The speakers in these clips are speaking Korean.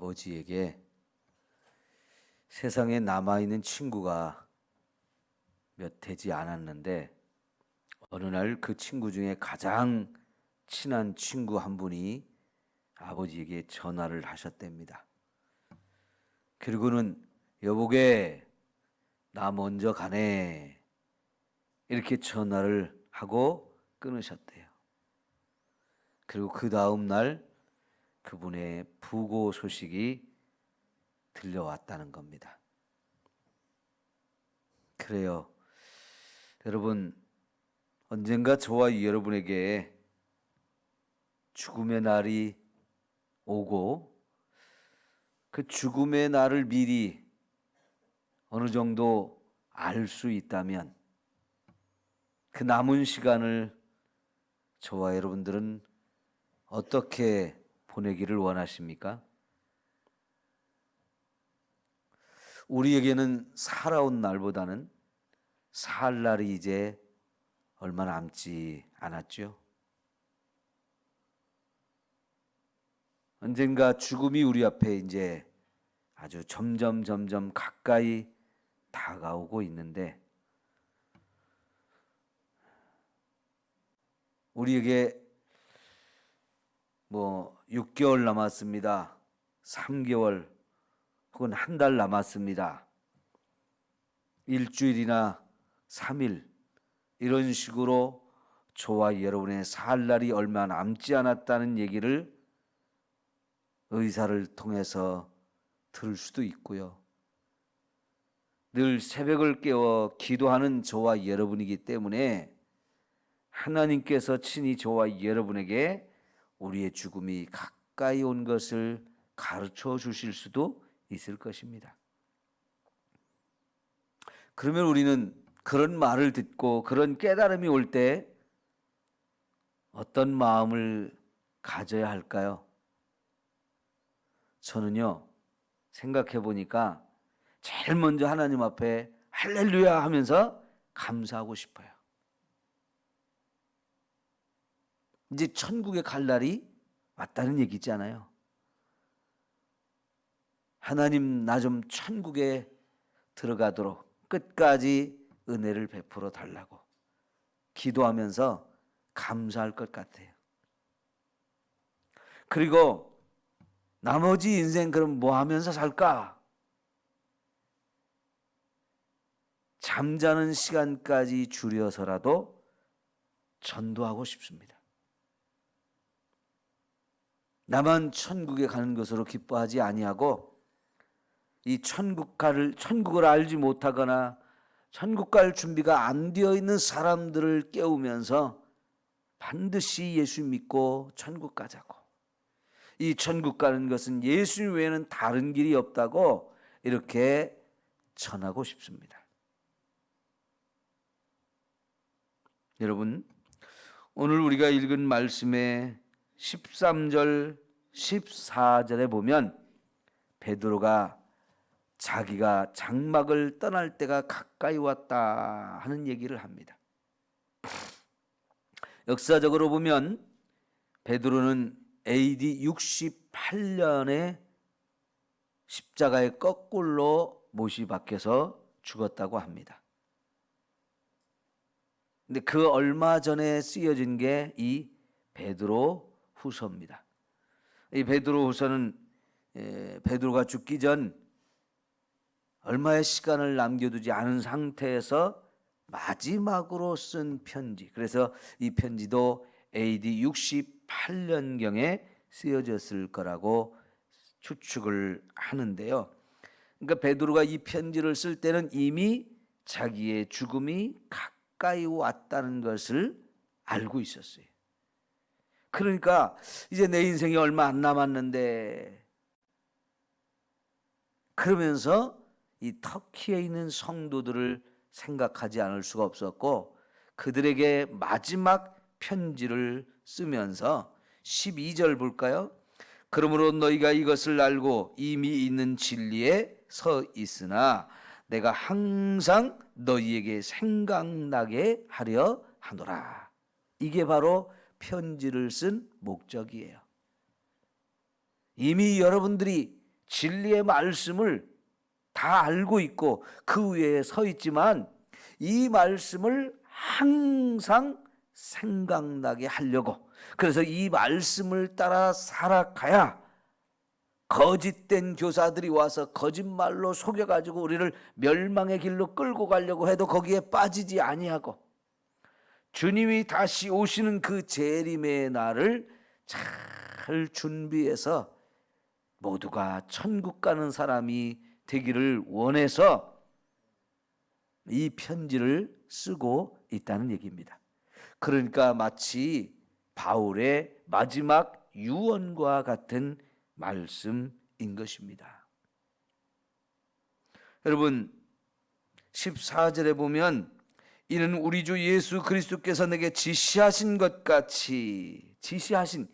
아버지에게 세상에 남아있는 친구가 몇 되지 않았는데 어느 날 그 친구 중에 가장 친한 친구 한 분이 아버지에게 전화를 하셨답니다. 그리고는 여보게 나 먼저 가네 이렇게 전화를 하고 끊으셨대요. 그리고 그 다음 날 그분의 부고 소식이 들려왔다는 겁니다. 그래요. 여러분, 언젠가 저와 여러분에게 죽음의 날이 오고 그 죽음의 날을 미리 어느 정도 알 수 있다면 그 남은 시간을 저와 여러분들은 어떻게 보내기를 원하십니까? 우리에게는 살아온 날보다는 살 날이 이제 얼마 남지 않았죠. 언젠가 죽음이 우리 앞에 이제 아주 점점 가까이 다가오고 있는데 우리에게 6개월 남았습니다. 3개월 혹은 한 달 남았습니다. 일주일이나 3일 이런 식으로 저와 여러분의 살 날이 얼마 남지 않았다는 얘기를 의사를 통해서 들을 수도 있고요. 늘 새벽을 깨워 기도하는 저와 여러분이기 때문에 하나님께서 친히 저와 여러분에게 우리의 죽음이 가까이 온 것을 가르쳐 주실 수도 있을 것입니다. 그러면 우리는 그런 말을 듣고 그런 깨달음이 올 때 어떤 마음을 가져야 할까요? 저는요, 생각해 보니까 제일 먼저 하나님 앞에 할렐루야 하면서 감사하고 싶어요. 이제 천국에 갈 날이 왔다는 얘기잖아요. 하나님 나 좀 천국에 들어가도록 끝까지 은혜를 베풀어 달라고 기도하면서 감사할 것 같아요. 그리고 나머지 인생 그럼 뭐 하면서 살까? 잠자는 시간까지 줄여서라도 전도하고 싶습니다. 나만 천국에 가는 것으로 기뻐하지 아니하고 이 천국을 알지 못하거나 천국 갈 준비가 안 되어 있는 사람들을 깨우면서 반드시 예수 믿고 천국 가자고. 이 천국 가는 것은 예수 외에는 다른 길이 없다고 이렇게 전하고 싶습니다. 여러분, 오늘 우리가 읽은 말씀의 13절, 14절에 보면 베드로가 자기가 장막을 떠날 때가 가까이 왔다 하는 얘기를 합니다. 역사적으로 보면 베드로는 AD 68년에 십자가에 거꾸로 못이 박혀서 죽었다고 합니다. 근데 그 얼마 전에 쓰여진 게 이 베드로 후서입니다. 이 베드로 후서는 베드로가 죽기 전 얼마의 시간을 남겨두지 않은 상태에서 마지막으로 쓴 편지. 그래서 이 편지도 AD 68년경에 쓰여졌을 거라고 추측을 하는데요. 그러니까 베드로가 이 편지를 쓸 때는 이미 자기의 죽음이 가까이 왔다는 것을 알고 있었어요. 그러니까 이제 내 인생이 얼마 안 남았는데 그러면서 이 터키에 있는 성도들을 생각하지 않을 수가 없었고 그들에게 마지막 편지를 쓰면서 12절 볼까요? 그러므로 너희가 이것을 알고 이미 있는 진리에 서 있으나 내가 항상 너희에게 생각나게 하려 하노라. 이게 바로 편지를 쓴 목적이에요. 이미 여러분들이 진리의 말씀을 다 알고 있고 그 위에 서 있지만 이 말씀을 항상 생각나게 하려고, 그래서 이 말씀을 따라 살아가야 거짓된 교사들이 와서 거짓말로 속여가지고 우리를 멸망의 길로 끌고 가려고 해도 거기에 빠지지 아니하고, 주님이 다시 오시는 그 재림의 날을 잘 준비해서 모두가 천국 가는 사람이 되기를 원해서 이 편지를 쓰고 있다는 얘기입니다. 그러니까 마치 바울의 마지막 유언과 같은 말씀인 것입니다. 여러분, 14절에 보면 이는 우리 주 예수 그리스도께서 내게 지시하신 것 같이, 지시하신,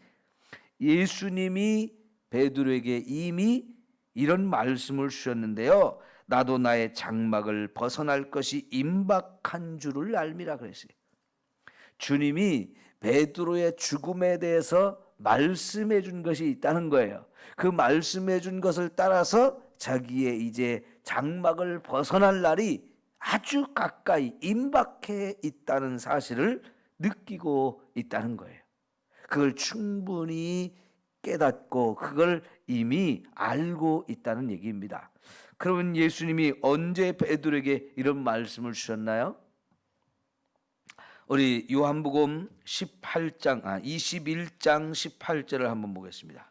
예수님이 베드로에게 이미 이런 말씀을 주셨는데요, 나도 나의 장막을 벗어날 것이 임박한 줄을 알미라 그랬어요. 주님이 베드로의 죽음에 대해서 말씀해 준 것이 있다는 거예요. 그 말씀해 준 것을 따라서 자기의 이제 장막을 벗어날 날이 아주 가까이 임박해 있다는 사실을 느끼고 있다는 거예요. 그걸 충분히 깨닫고 그걸 이미 알고 있다는 얘기입니다. 그러면 예수님이 언제 베드로에게 이런 말씀을 주셨나요? 우리 요한복음 21장 18절을 한번 보겠습니다.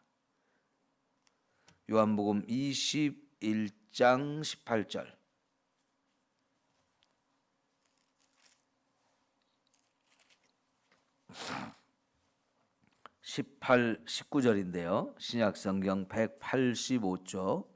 요한복음 21장 18절. 19절인데요. 신약성경 185쪽.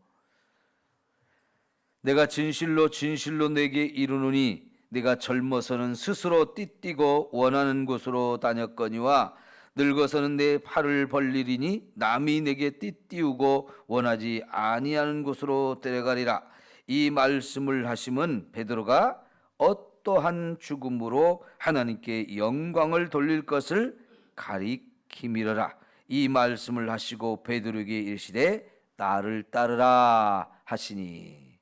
내가 진실로 진실로 내게 이르노니 네가 젊어서는 스스로 띠띠고 원하는 곳으로 다녔거니와 늙어서는 내 팔을 벌리리니 남이 내게 띠띠우고 원하지 아니하는 곳으로 데려가리라. 이 말씀을 하심은 베드로가 어떠한 죽음으로 하나님께 영광을 돌릴 것을 가리킴이러라. 이 말씀을 하시고 베드로에게 이르시되 나를 따르라 하시니.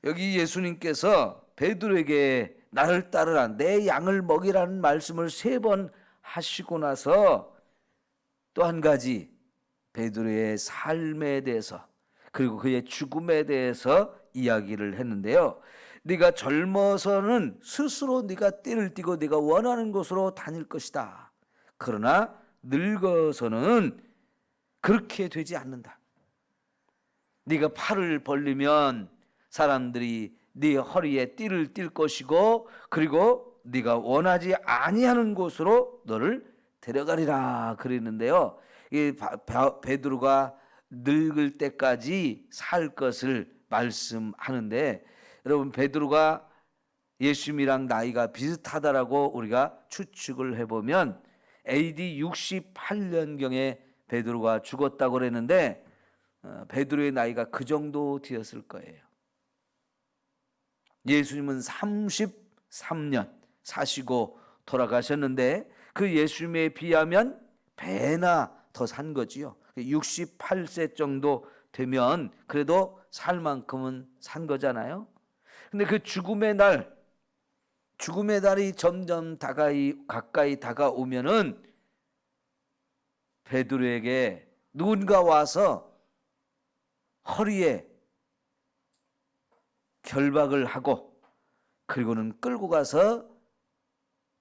여기 예수님께서 베드로에게 나를 따르라, 내 양을 먹이라는 말씀을 3번 하시고 나서 또 한 가지 베드로의 삶에 대해서 그리고 그의 죽음에 대해서 이야기를 했는데요. 네가 젊어서는 스스로 네가 띠를 띠고 네가 원하는 곳으로 다닐 것이다. 그러나 늙어서는 그렇게 되지 않는다. 네가 팔을 벌리면 사람들이 네 허리에 띠를 띌 것이고 그리고 네가 원하지 아니하는 곳으로 너를 데려가리라 그랬는데요. 이 베드로가 늙을 때까지 살 것을 말씀하는데, 여러분 베드로가 예수님이랑 나이가 비슷하다라고 우리가 추측을 해보면 AD 68년경에 베드로가 죽었다고 그랬는데 베드로의 나이가 그 정도 되었을 거예요. 예수님은 33년 사시고 돌아가셨는데 그 예수님에 비하면 배나 더 산 거지요. 68세 정도 되면 그래도 살 만큼은 산 거잖아요. 근데 그 죽음의 날이 점점 가까이 다가오면은 베드로에게 누군가 와서 허리에 결박을 하고 그리고는 끌고 가서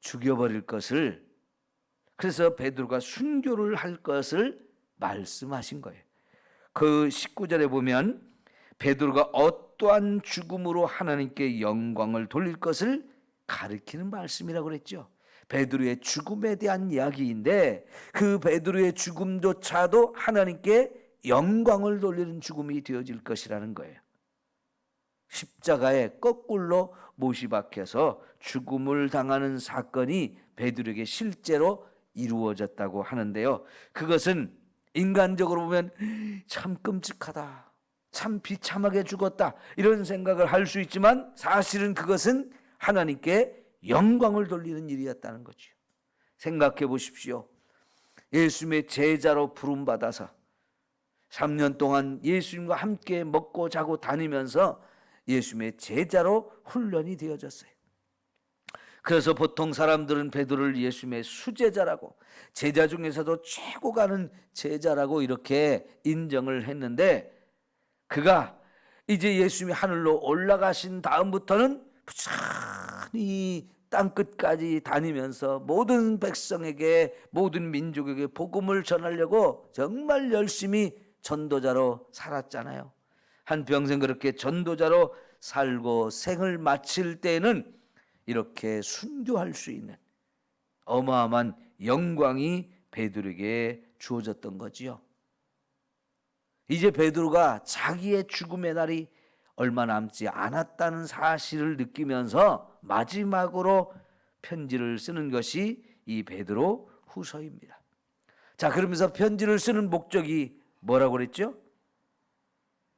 죽여버릴 것을, 그래서 베드로가 순교를 할 것을 말씀하신 거예요. 그 19절에 보면 베드로가 어떠한 죽음으로 하나님께 영광을 돌릴 것을 가리키는 말씀이라고 그랬죠. 베드로의 죽음에 대한 이야기인데 그 베드로의 죽음조차도 하나님께 영광을 돌리는 죽음이 되어질 것이라는 거예요. 십자가에 거꾸로 못이 박혀서 죽음을 당하는 사건이 베드로에게 실제로 이루어졌다고 하는데요. 그것은 인간적으로 보면 참 끔찍하다, 참 비참하게 죽었다 이런 생각을 할 수 있지만 사실은 그것은 하나님께 영광을 돌리는 일이었다는 거죠. 생각해 보십시오. 예수님의 제자로 부름받아서 3년 동안 예수님과 함께 먹고 자고 다니면서 예수님의 제자로 훈련이 되어졌어요. 그래서 보통 사람들은 베드로를 예수님의 수제자라고, 제자 중에서도 최고 가는 제자라고 이렇게 인정을 했는데, 그가 이제 예수님이 하늘로 올라가신 다음부터는 부지런히 땅끝까지 다니면서 모든 백성에게, 모든 민족에게 복음을 전하려고 정말 열심히 전도자로 살았잖아요. 한평생 그렇게 전도자로 살고 생을 마칠 때에는 이렇게 순교할 수 있는 어마어마한 영광이 베드로에게 주어졌던 거지요. 이제 베드로가 자기의 죽음의 날이 얼마 남지 않았다는 사실을 느끼면서 마지막으로 편지를 쓰는 것이 이 베드로 후서입니다. 자, 그러면서 편지를 쓰는 목적이 뭐라고 그랬죠?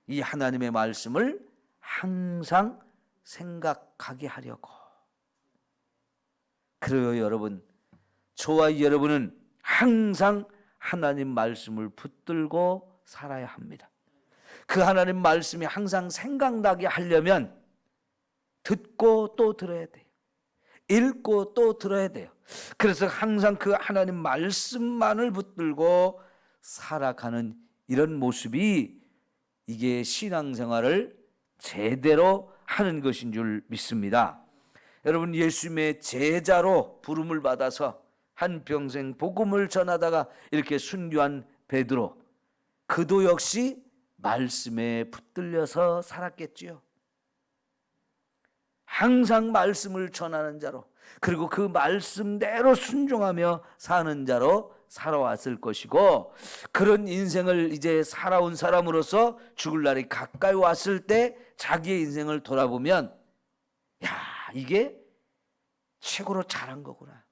이 하나님의 말씀을 항상 생각하게 하려고. 그래요, 여러분. 저와 여러분은 항상 하나님 말씀을 붙들고 살아야 합니다. 그 하나님 말씀이 항상 생각나게 하려면 듣고 또 들어야 돼요. 읽고 또 들어야 돼요. 그래서 항상 그 하나님 말씀만을 붙들고 살아가는 이런 모습이, 이게 신앙생활을 제대로 하는 것인 줄 믿습니다. 여러분, 예수님의 제자로 부름을 받아서 한평생 복음을 전하다가 이렇게 순교한 베드로, 그도 역시 말씀에 붙들려서 살았겠지요. 항상 말씀을 전하는 자로, 그리고 그 말씀대로 순종하며 사는 자로 살아왔을 것이고, 그런 인생을 이제 살아온 사람으로서 죽을 날이 가까이 왔을 때 자기의 인생을 돌아보면, 야, 이게 최고로 잘한 거구나.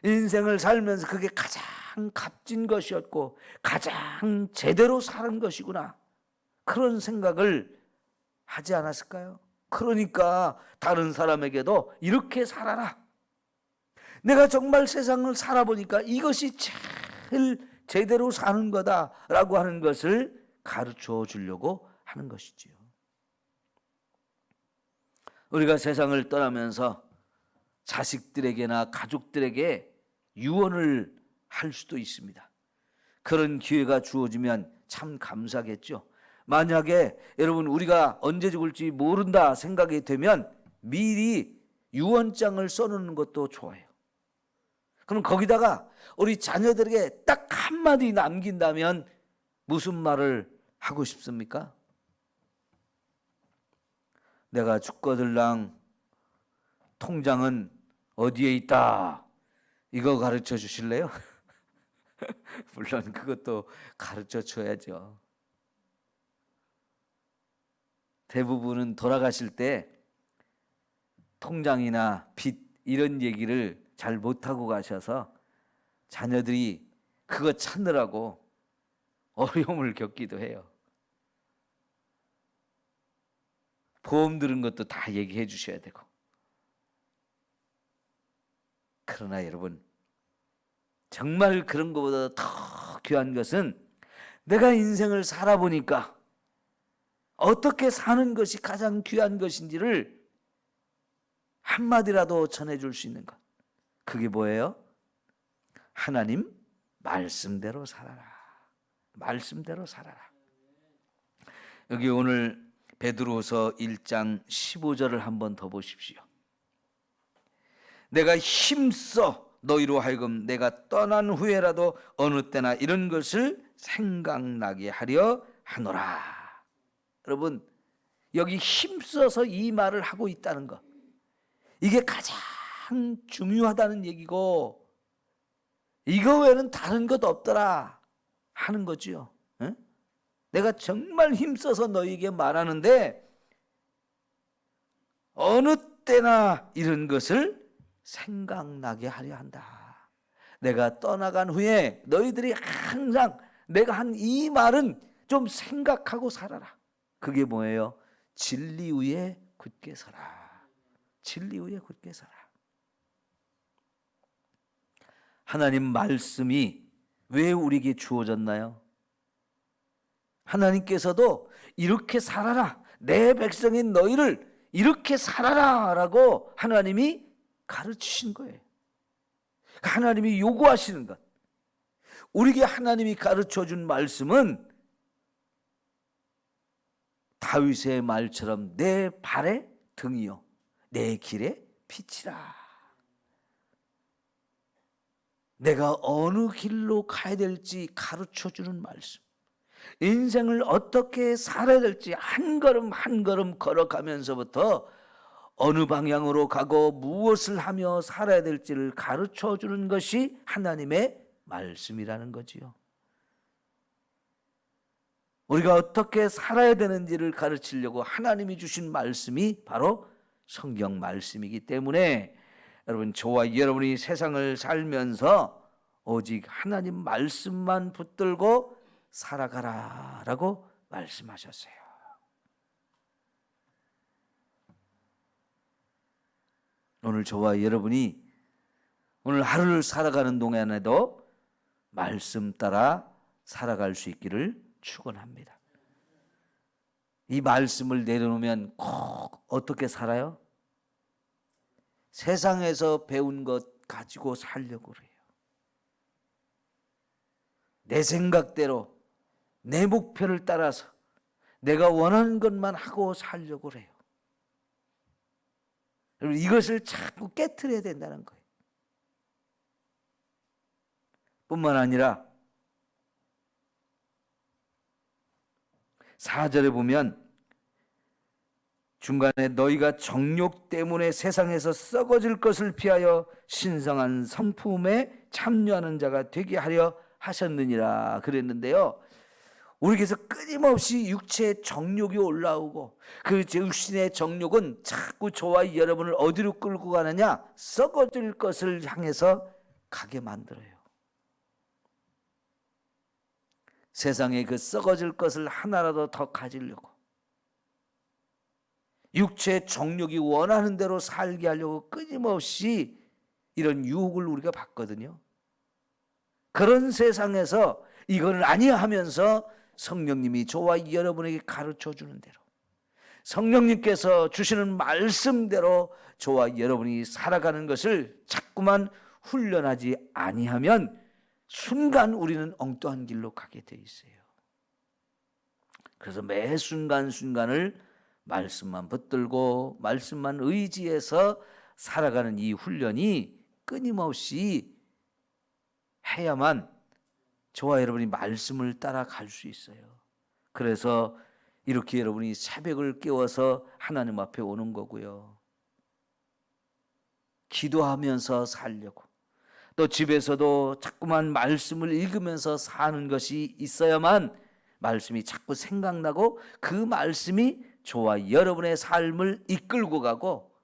인생을 살면서 그게 가장 값진 것이었고 가장 제대로 사는 것이구나, 그런 생각을 하지 않았을까요? 그러니까 다른 사람에게도 이렇게 살아라, 내가 정말 세상을 살아보니까 이것이 제일 제대로 사는 거다라고 하는 것을 가르쳐 주려고 하는 것이지요. 우리가 세상을 떠나면서 자식들에게나 가족들에게 유언을 할 수도 있습니다. 그런 기회가 주어지면 참 감사하겠죠. 만약에 여러분, 우리가 언제 죽을지 모른다 생각이 되면 미리 유언장을 써놓는 것도 좋아요. 그럼 거기다가 우리 자녀들에게 딱 한마디 남긴다면 무슨 말을 하고 싶습니까? 내가 죽거들랑 통장은 어디에 있다, 이거 가르쳐 주실래요? 물론 그것도 가르쳐 줘야죠. 대부분은 돌아가실 때 통장이나 빚 이런 얘기를 잘 못하고 가셔서 자녀들이 그거 찾느라고 어려움을 겪기도 해요. 보험 들은 것도 다 얘기해 주셔야 되고. 그러나 여러분, 정말 그런 것보다 더 귀한 것은 내가 인생을 살아보니까 어떻게 사는 것이 가장 귀한 것인지를 한마디라도 전해줄 수 있는 것. 그게 뭐예요? 하나님 말씀대로 살아라. 말씀대로 살아라. 여기 오늘 베드로후서 1장 15절을 한번 더 보십시오. 내가 힘써 너희로 하여금 내가 떠난 후에라도 어느 때나 이런 것을 생각나게 하려 하노라. 여러분, 여기 힘써서 이 말을 하고 있다는 것, 이게 가장 중요하다는 얘기고, 이거 외에는 다른 것 없더라 하는 거지요. 응? 내가 정말 힘써서 너희에게 말하는데 어느 때나 이런 것을 생각나게 하려 한다. 내가 떠나간 후에 너희들이 항상 내가 한 이 말은 좀 생각하고 살아라. 그게 뭐예요? 진리 위에 굳게 서라. 진리 위에 굳게 서라. 하나님 말씀이 왜 우리에게 주어졌나요? 하나님께서도 이렇게 살아라, 내 백성인 너희를 이렇게 살아라 라고 하나님이 가르치신 거예요. 하나님이 요구하시는 것, 우리에게 하나님이 가르쳐준 말씀은 다윗의 말처럼 내 발의 등이요 내 길의 빛이라. 내가 어느 길로 가야 될지 가르쳐주는 말씀, 인생을 어떻게 살아야 될지 한 걸음 한 걸음 걸어가면서부터 어느 방향으로 가고 무엇을 하며 살아야 될지를 가르쳐주는 것이 하나님의 말씀이라는 거지요. 우리가 어떻게 살아야 되는지를 가르치려고 하나님이 주신 말씀이 바로 성경 말씀이기 때문에 여러분, 저와 여러분이 세상을 살면서 오직 하나님 말씀만 붙들고 살아가라 라고 말씀하셨어요. 오늘 저와 여러분이 오늘 하루를 살아가는 동안에도 말씀 따라 살아갈 수 있기를 축원합니다. 이 말씀을 내려놓으면 꼭 어떻게 살아요? 세상에서 배운 것 가지고 살려고 그래요. 내 생각대로 내 목표를 따라서 내가 원하는 것만 하고 살려고 그래요. 이것을 자꾸 깨트려야 된다는 거예요. 뿐만 아니라 4절에 보면 중간에 너희가 정욕 때문에 세상에서 썩어질 것을 피하여 신성한 성품에 참여하는 자가 되게 하려 하셨느니라 그랬는데요. 우리에게서 끊임없이 육체의 정욕이 올라오고 그 육신의 정욕은 자꾸 저와 여러분을 어디로 끌고 가느냐? 썩어질 것을 향해서 가게 만들어요. 세상에 그 썩어질 것을 하나라도 더 가지려고, 육체의 정욕이 원하는 대로 살게 하려고 끊임없이 이런 유혹을 우리가 받거든요. 그런 세상에서 이거는 아니야 하면서 성령님이 저와 여러분에게 가르쳐주는 대로, 성령님께서 주시는 말씀대로 저와 여러분이 살아가는 것을 자꾸만 훈련하지 아니하면 순간 우리는 엉뚱한 길로 가게 돼 있어요. 그래서 매 순간순간을 말씀만 붙들고 말씀만 의지해서 살아가는 이 훈련이 끊임없이 해야만 저와 여러분이 말씀을 따라갈 수 있어요. 그래서 이렇게 여러분이 새벽을 깨워서 하나님 앞에 오는 거고요. 기도하면서 살려고, 또 집에서도 자꾸만 말씀을 읽으면서 사는 것이 있어야만 말씀이 자꾸 생각나고 그 말씀이 저와 여러분의 삶을 이끌고 가고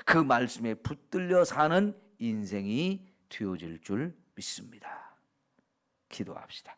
그 말씀에 붙들려 사는 인생이 되어질 줄 믿습니다. 기도합시다.